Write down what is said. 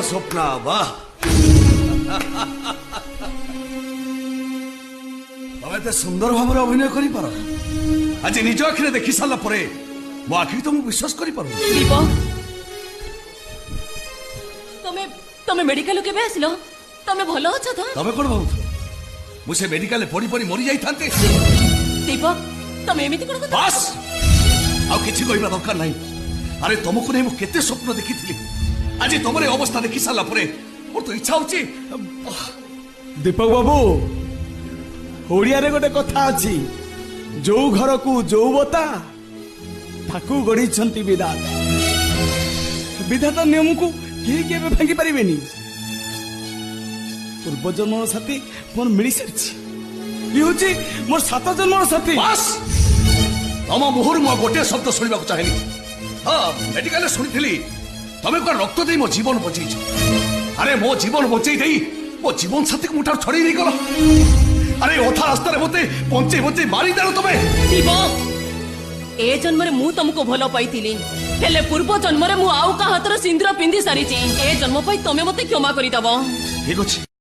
स्वप्ना वाह तमे एते सुंदर भाव अभिनय करि पार आज निज आखिरे देखि सारा परे मो आखि तुम विश्वास करि पार दीपक तमे तमे मेडिकल केबे आसिलो तमे भलो अछ त तमे कोन भाऊ मु से मेडिकल पड़ी पड़ी मरी जाई थांते दीपक तमे एमिति कोन কথা बस आ किछि कहिबा दरकार नाही अरे तुमको नहीं मु केते स्वप्न देखिथिली आज तुमरे अवस्था देखि सारा परे मोर तो इच्छा होची दीपक बाबू ओडिया रे गोटे कथा अछि जो घर को जो बता ताकू गढ़ी विधाता विधाता नियम को केही केबे भांगी परिबेनी पूर्व जन्म साथी मोर मिली सारी ये मोर 7 जन्म साथी बस तम मुहर मु गोटे शब्द सुनिबा को चाहेनी हाँ मेडिकल शुणी तमें कौन रक्त दे मो जीवन बचई अरे मो जीवन बचई दे मो जीवन साथी को मुठार छड़े नहीं गल अरे ओथा रास्ता मते बंचे बंचे मारी देलो तमे दीपक ए जन्म रे मु तुमको भलो पाइतिली हेले पूर्व जन्म रे मु आउ का हातर सिंदूर पिंदी सारी ए जन्म पाई तमे मते क्षमा करि दबो ठीक अछि